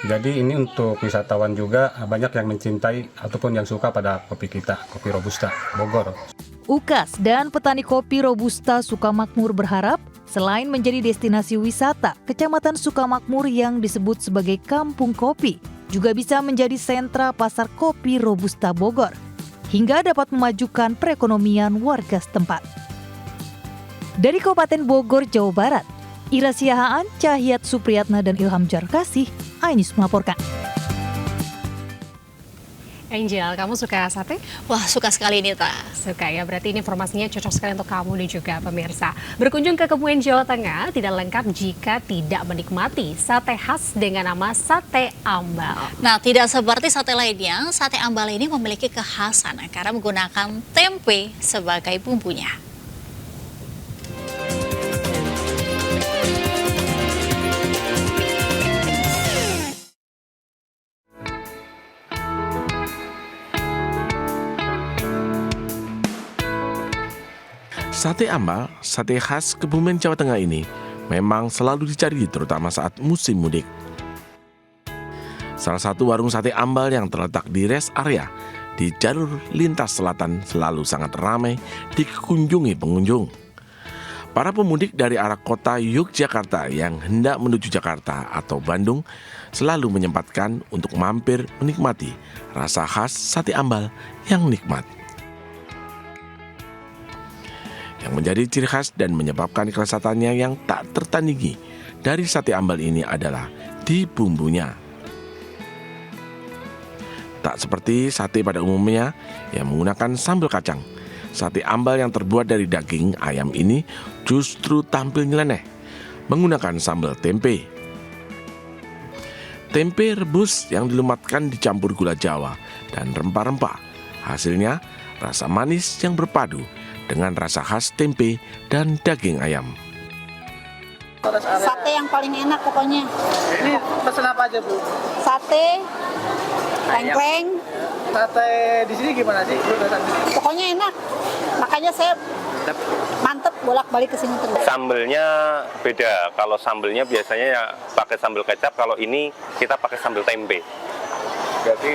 Jadi ini untuk wisatawan juga banyak yang mencintai ataupun yang suka pada kopi kita, kopi Robusta Bogor. Ukas dan petani kopi Robusta Sukamakmur berharap selain menjadi destinasi wisata, Kecamatan Sukamakmur yang disebut sebagai Kampung Kopi juga bisa menjadi sentra pasar kopi Robusta Bogor, hingga dapat memajukan perekonomian warga setempat. Dari Kabupaten Bogor, Jawa Barat, Ira Siahaan, Cahyat Supriyatna, dan Ilham Jarkasih, iNews melaporkan. Angel, kamu suka sate? Wah, suka sekali Nita. Suka ya, berarti ini informasinya cocok sekali untuk kamu dan juga pemirsa. Berkunjung ke Kebumen, Jawa Tengah tidak lengkap jika tidak menikmati sate khas dengan nama sate ambal. Nah, tidak seperti sate lainnya, sate ambal ini memiliki kekhasan karena menggunakan tempe sebagai bumbunya. Sate ambal, sate khas Kebumen, Jawa Tengah ini memang selalu dicari terutama saat musim mudik. Salah satu warung sate ambal yang terletak di rest area di jalur lintas selatan selalu sangat ramai dikunjungi pengunjung. Para pemudik dari arah kota Yogyakarta yang hendak menuju Jakarta atau Bandung selalu menyempatkan untuk mampir menikmati rasa khas sate ambal yang nikmat. Yang menjadi ciri khas dan menyebabkan kelezatannya yang tak tertandingi dari sate ambal ini adalah di bumbunya. Tak seperti sate pada umumnya yang menggunakan sambal kacang. Sate ambal yang terbuat dari daging ayam ini justru tampil nyeleneh menggunakan sambal tempe. Tempe rebus yang dilumatkan dicampur gula Jawa dan rempah-rempah. Hasilnya rasa manis yang berpadu dengan rasa khas tempe dan daging ayam. Sate yang paling enak pokoknya. Ini pesan apa aja, Bu? Sate, tengkleng. Sate di sini gimana sih? Pokoknya enak. Makanya saya mantep bolak-balik ke sini terus. Sambelnya beda. Kalau sambelnya biasanya ya pakai sambal kecap. Kalau ini kita pakai sambal tempe. Berarti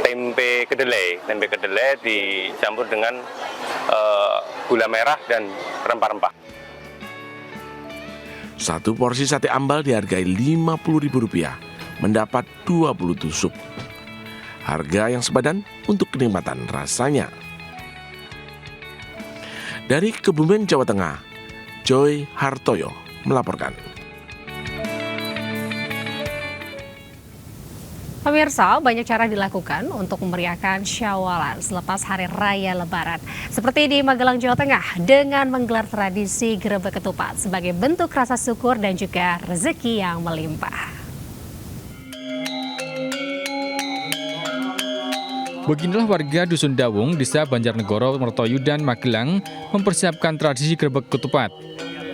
tempe kedelai dicampur dengan gula merah dan rempah-rempah. Satu porsi sate ambal dihargai Rp50.000, mendapat 20 tusuk. Harga yang sepadan untuk kenikmatan rasanya. Dari Kebumen, Jawa Tengah, Joy Hartoyo melaporkan. Pemirsa, banyak cara dilakukan untuk memeriahkan Syawalan selepas Hari Raya Lebaran. Seperti di Magelang, Jawa Tengah, dengan menggelar tradisi Grebek Ketupat sebagai bentuk rasa syukur dan juga rezeki yang melimpah. Beginilah warga Dusun Dawung, Desa Banjarnegoro, Mertoyudan, Magelang mempersiapkan tradisi Grebek Ketupat.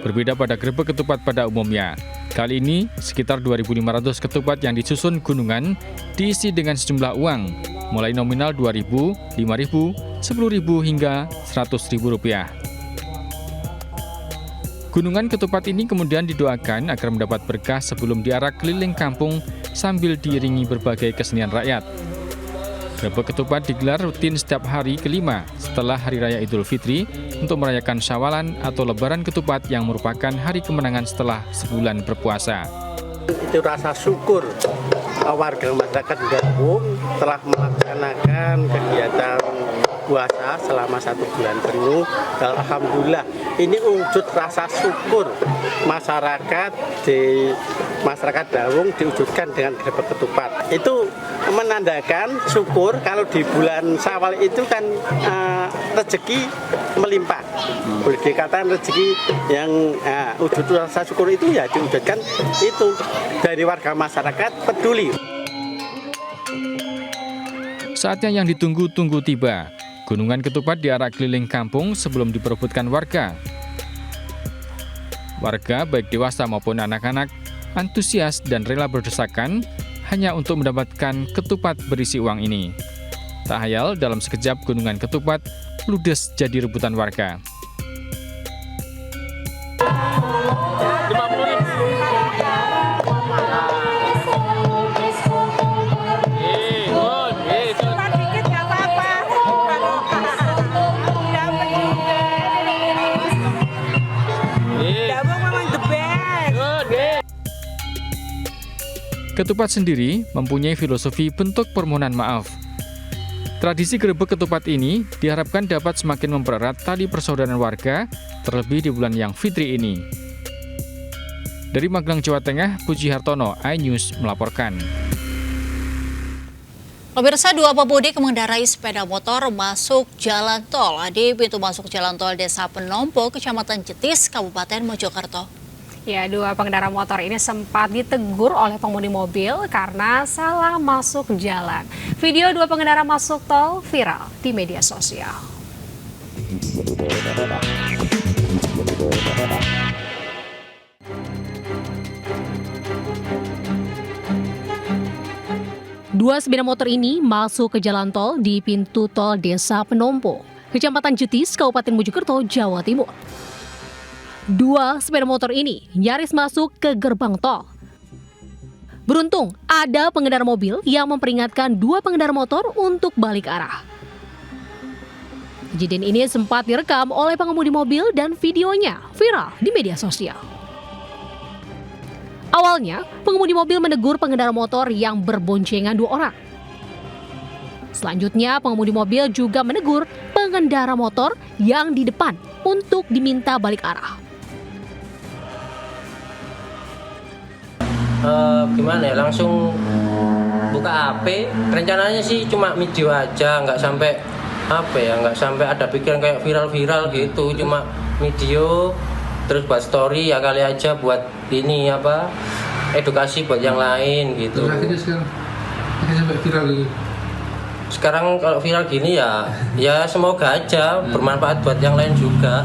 Berbeda pada Grebek Ketupat pada umumnya. Kali ini, sekitar 2.500 ketupat yang disusun gunungan diisi dengan sejumlah uang, mulai nominal Rp2.000, Rp5.000, Rp10.000 hingga Rp100.000. Gunungan ketupat ini kemudian didoakan agar mendapat berkah sebelum diarak keliling kampung sambil diiringi berbagai kesenian rakyat. Grebek Ketupat digelar rutin setiap hari kelima setelah Hari Raya Idul Fitri untuk merayakan Syawalan atau Lebaran Ketupat yang merupakan hari kemenangan setelah sebulan berpuasa. Itu rasa syukur warga masyarakat Dawung telah melaksanakan kegiatan puasa selama 1 bulan penuh. Dan alhamdulillah ini wujud rasa syukur masyarakat Dawung diwujudkan dengan Grebek Ketupat. Itu menandakan syukur kalau di bulan Syawal itu kan rezeki melimpah. Boleh dikatakan rezeki yang wujud rasa syukur itu ya diwujudkan itu dari warga masyarakat peduli. Saatnya yang ditunggu-tunggu tiba. Gunungan ketupat diarak keliling kampung sebelum diperebutkan warga. Warga, baik dewasa maupun anak-anak, antusias dan rela berdesakan hanya untuk mendapatkan ketupat berisi uang ini. Tak hayal, dalam sekejap gunungan ketupat ludes jadi rebutan warga. Ketupat sendiri mempunyai filosofi bentuk permohonan maaf. Tradisi Grebek Ketupat ini diharapkan dapat semakin mempererat tali persaudaraan warga, terlebih di bulan yang fitri ini. Dari Magelang, Jawa Tengah, Puji Hartono, iNews melaporkan. Pemirsa, 2 pemudik mengendarai sepeda motor masuk jalan tol di pintu masuk jalan tol Desa Penompo, Kecamatan Jetis, Kabupaten Mojokerto. Ya, 2 pengendara motor ini sempat ditegur oleh pengemudi mobil karena salah masuk jalan. Video 2 pengendara masuk tol viral di media sosial. Dua sepeda motor ini masuk ke jalan tol di pintu tol Desa Penompo, Kecamatan Jetis, Kabupaten Mojokerto, Jawa Timur. 2 sepeda motor ini nyaris masuk ke gerbang tol. Beruntung ada pengendara mobil yang memperingatkan 2 pengendara motor untuk balik arah. Kejadian ini sempat direkam oleh pengemudi mobil dan videonya viral di media sosial. Awalnya, pengemudi mobil menegur pengendara motor yang berboncengan 2 orang. Selanjutnya, pengemudi mobil juga menegur pengendara motor yang di depan untuk diminta balik arah. Gimana ya, langsung buka HP, rencananya sih cuma video aja, nggak sampai nggak sampai ada pikiran kayak viral-viral gitu, cuma video terus buat story ya kali aja buat ini edukasi buat yang lain gitu. Akhirnya sampai viral lagi. Sekarang kalau viral gini ya semoga aja bermanfaat buat yang lain juga.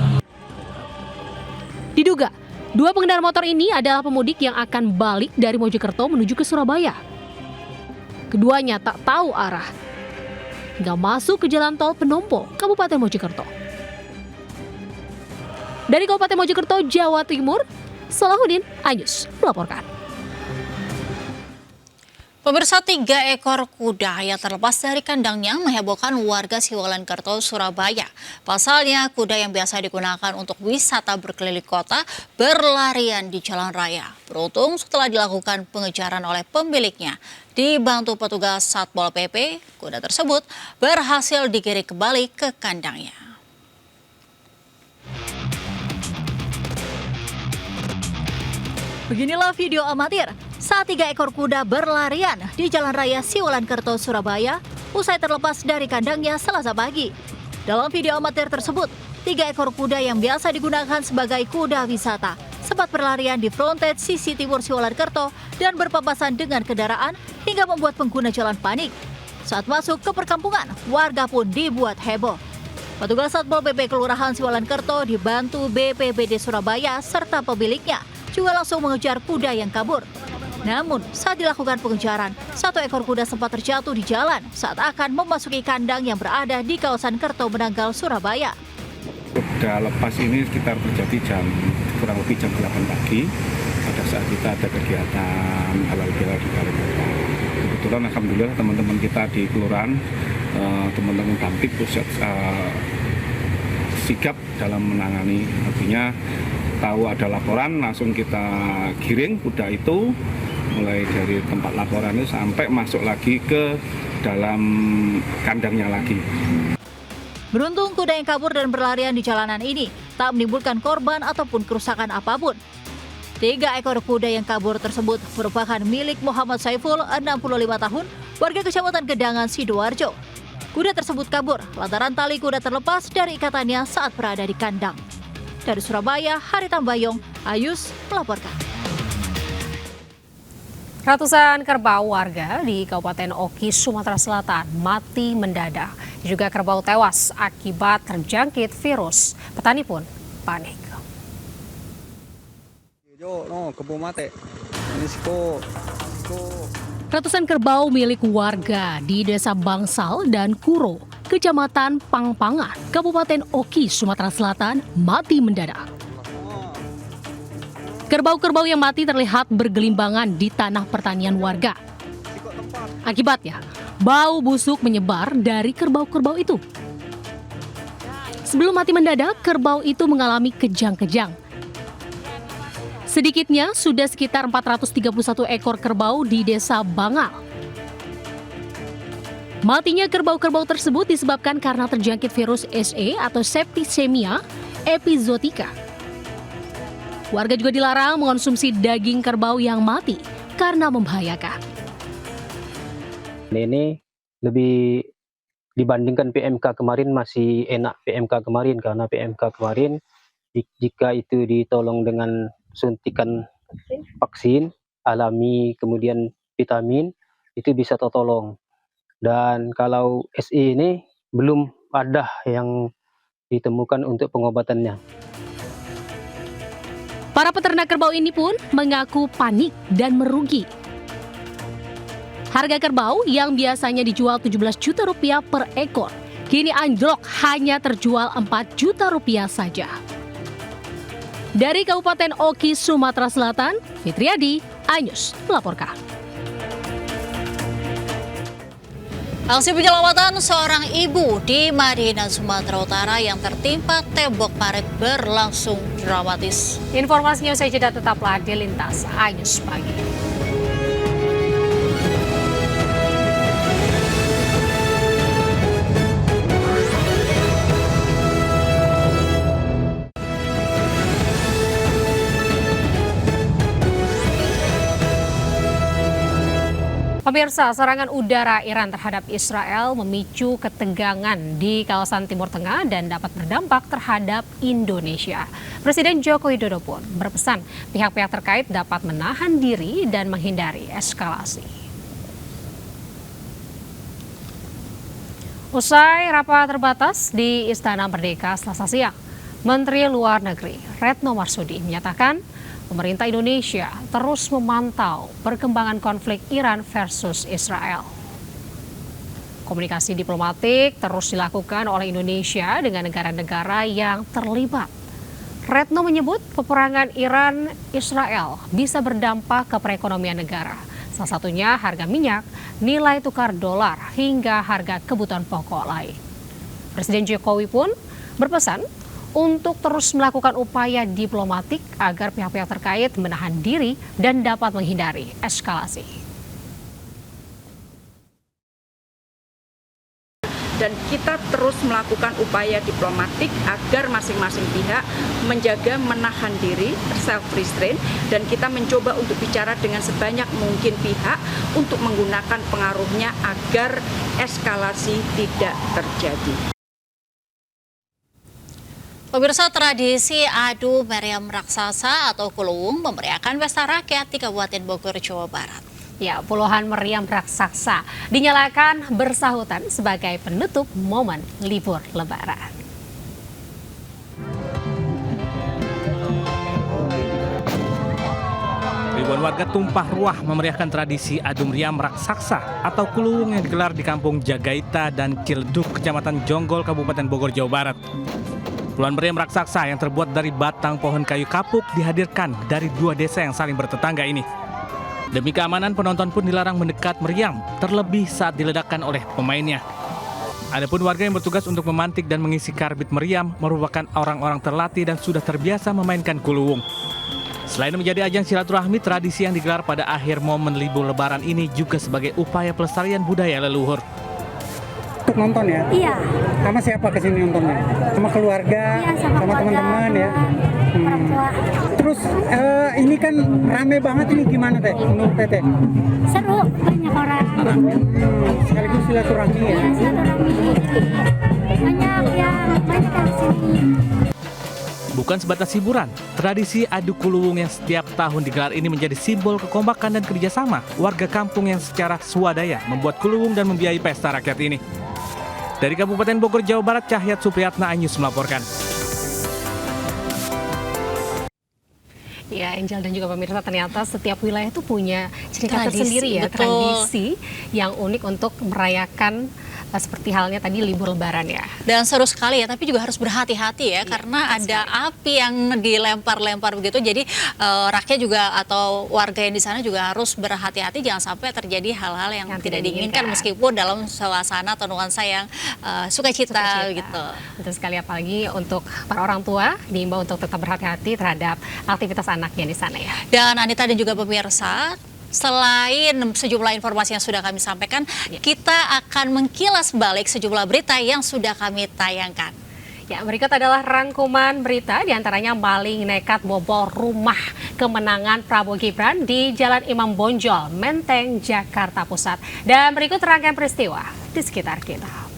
Diduga, 2 pengendara motor ini adalah pemudik yang akan balik dari Mojokerto menuju ke Surabaya. Keduanya tak tahu arah hingga masuk ke jalan tol Penompo, Kabupaten Mojokerto. Dari Kabupaten Mojokerto, Jawa Timur, Salahuddin Ayus melaporkan. Pemirsa, 3 ekor kuda yang terlepas dari kandangnya menghebohkan warga Siwalan-Kerto, Surabaya. Pasalnya, kuda yang biasa digunakan untuk wisata berkeliling kota berlarian di jalan raya. Beruntung setelah dilakukan pengejaran oleh pemiliknya, dibantu petugas Satpol PP, kuda tersebut berhasil digiring kembali ke kandangnya. Beginilah video amatir saat 3 ekor kuda berlarian di Jalan Raya Siwalan-Kerto, Surabaya, usai terlepas dari kandangnya Selasa pagi. Dalam video amatir tersebut, 3 ekor kuda yang biasa digunakan sebagai kuda wisata sempat berlarian di frontage sisi timur Siwalan-Kerto dan berpapasan dengan kendaraan hingga membuat pengguna jalan panik. Saat masuk ke perkampungan, warga pun dibuat heboh. Petugas Satpol PP Kelurahan Siwalan-Kerto dibantu BPBD Surabaya serta pemiliknya juga langsung mengejar kuda yang kabur. Namun, saat dilakukan pengejaran, 1 ekor kuda sempat terjatuh di jalan saat akan memasuki kandang yang berada di kawasan Kerto Menanggal, Surabaya. Kuda lepas ini sekitar terjadi kurang lebih jam 8 pagi pada saat kita ada kegiatan halal bihalal di Balai Kota. Kebetulan alhamdulillah teman-teman kita di kelurahan, teman-teman Bantip pusat sigap dalam menangani, artinya tahu ada laporan langsung kita giring kuda itu mulai dari tempat laporan itu sampai masuk lagi ke dalam kandangnya lagi. Beruntung kuda yang kabur dan berlarian di jalanan ini tak menimbulkan korban ataupun kerusakan apapun. 3 ekor kuda yang kabur tersebut merupakan milik Muhammad Saiful, 65 tahun, warga Kecamatan Gedangan, Sidoarjo. Kuda tersebut kabur lantaran tali kuda terlepas dari ikatannya saat berada di kandang. Dari Surabaya, Hari Tambayong, Ayus melaporkan. Ratusan kerbau warga di Kabupaten Oki, Sumatera Selatan mati mendadak. Juga kerbau tewas akibat terjangkit virus. Petani pun panik. Ratusan kerbau milik warga di Desa Bangsal dan Kuro, Kecamatan Pangpangan, Kabupaten Oki, Sumatera Selatan mati mendadak. Kerbau-kerbau yang mati terlihat bergelimbangan di tanah pertanian warga. Akibatnya, bau busuk menyebar dari kerbau-kerbau itu. Sebelum mati mendadak, kerbau itu mengalami kejang-kejang. Sedikitnya sudah sekitar 431 ekor kerbau di Desa Bangal. Matinya kerbau-kerbau tersebut disebabkan karena terjangkit virus SE atau Septicemia epizootica. Warga juga dilarang mengonsumsi daging kerbau yang mati karena membahayakan. Ini lebih dibandingkan PMK kemarin masih enak PMK kemarin, karena PMK kemarin jika itu ditolong dengan suntikan vaksin alami kemudian vitamin itu bisa tertolong. Dan kalau SE ini belum ada yang ditemukan untuk pengobatannya. Para peternak kerbau ini pun mengaku panik dan merugi. Harga kerbau yang biasanya dijual 17 juta rupiah per ekor, kini anjlok hanya terjual 4 juta rupiah saja. Dari Kabupaten Oki, Sumatera Selatan, Fitriadi, Anyus melaporkan. Aksi penyelamatan seorang ibu di Madinah, Sumatera Utara yang tertimpa tembok parit berlangsung dramatis. Informasinya usai jeda, tetaplah di Lintas Ayus Pagi. Pemirsa, serangan udara Iran terhadap Israel memicu ketegangan di kawasan Timur Tengah dan dapat berdampak terhadap Indonesia. Presiden Joko Widodo pun berpesan pihak-pihak terkait dapat menahan diri dan menghindari eskalasi. Usai rapat terbatas di Istana Merdeka Selasa siang, Menteri Luar Negeri Retno Marsudi menyatakan pemerintah Indonesia terus memantau perkembangan konflik Iran versus Israel. Komunikasi diplomatik terus dilakukan oleh Indonesia dengan negara-negara yang terlibat. Retno menyebut peperangan Iran-Israel bisa berdampak ke perekonomian negara. Salah satunya harga minyak, nilai tukar dolar, hingga harga kebutuhan pokok lain. Presiden Jokowi pun berpesan untuk terus melakukan upaya diplomatik agar pihak-pihak terkait menahan diri dan dapat menghindari eskalasi. Dan kita terus melakukan upaya diplomatik agar masing-masing pihak menjaga menahan diri, self-restraint, dan kita mencoba untuk bicara dengan sebanyak mungkin pihak untuk menggunakan pengaruhnya agar eskalasi tidak terjadi. Pemirsa, tradisi adu meriam raksasa atau Kuluwung memeriahkan pesta rakyat di Kabupaten Bogor, Jawa Barat. Ya, puluhan meriam raksasa dinyalakan bersahutan sebagai penutup momen libur Lebaran. Ribuan warga tumpah ruah memeriahkan tradisi adu meriam raksasa atau Kuluwung yang digelar di Kampung Jagaita dan Ciledug, Kecamatan Jonggol, Kabupaten Bogor, Jawa Barat. Puluhan meriam raksasa yang terbuat dari batang pohon kayu kapuk dihadirkan dari dua desa yang saling bertetangga ini. Demi keamanan, penonton pun dilarang mendekat meriam, terlebih saat diledakkan oleh pemainnya. Adapun warga yang bertugas untuk memantik dan mengisi karbit meriam merupakan orang-orang terlatih dan sudah terbiasa memainkan Kuluwung. Selain menjadi ajang silaturahmi, tradisi yang digelar pada akhir momen libur Lebaran ini juga sebagai upaya pelestarian budaya leluhur. Untuk nonton ya? Iya. Sama siapa kesini nontonnya? Sama keluarga? Iya, sama teman-teman ya? Orang tua. Terus ini kan rame banget, ini gimana Teh? Menurut Teh? Seru, banyak orang. Sekaligus silaturahmi ya? Iya, silaturahmi. Banyak yang kesini. Bukan sebatas hiburan, tradisi adu Kuluwung yang setiap tahun digelar ini menjadi simbol kekompakan dan kerjasama warga kampung yang secara swadaya membuat Kuluwung dan membiayai pesta rakyat ini. Dari Kabupaten Bogor, Jawa Barat, Cahyat Supriyatna, iNews melaporkan. Ya, Angel dan juga pemirsa, ternyata setiap wilayah itu punya ciri khas tersendiri ya, betul. Tradisi yang unik untuk merayakan seperti halnya tadi libur Lebaran ya. Dan seru sekali ya, tapi juga harus berhati-hati ya, karena ada api yang dilempar-lempar begitu. Jadi rakyat juga atau warga yang di sana juga harus berhati-hati, jangan sampai terjadi hal-hal yang tidak diinginkan meskipun dalam suasana atau nuansa yang sukacita gitu. Betul sekali, apalagi untuk para orang tua diimbau untuk tetap berhati-hati terhadap aktivitas anaknya di sana ya. Dan Anita dan juga pemirsa, selain sejumlah informasi yang sudah kami sampaikan, kita akan mengkilas balik sejumlah berita yang sudah kami tayangkan. Ya, berikut adalah rangkuman berita, diantaranya maling nekat bobol rumah kemenangan Prabowo Gibran di Jalan Imam Bonjol, Menteng, Jakarta Pusat. Dan berikut rangkaian peristiwa di sekitar kita.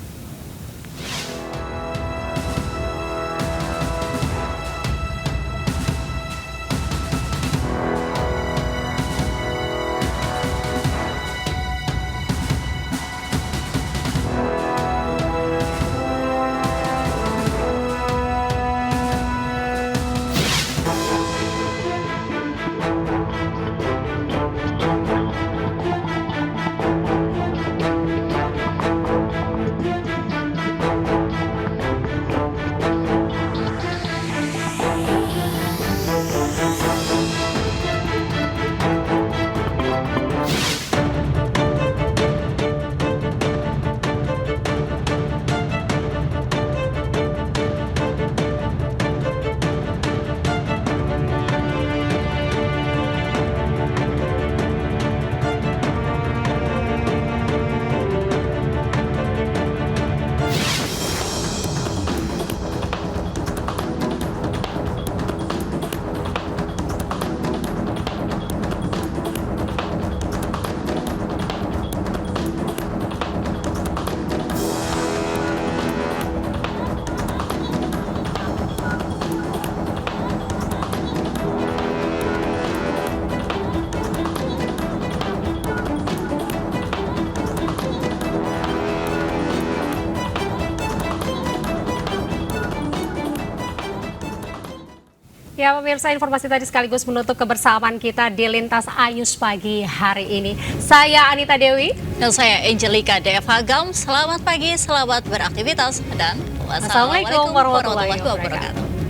Ya pemirsa, informasi tadi sekaligus menutup kebersamaan kita di Lintas Ayus pagi hari ini. Saya Anita Dewi. Dan saya Angelika Deva Gam. Selamat pagi, selamat beraktivitas, dan wassalamualaikum warahmatullahi wabarakatuh.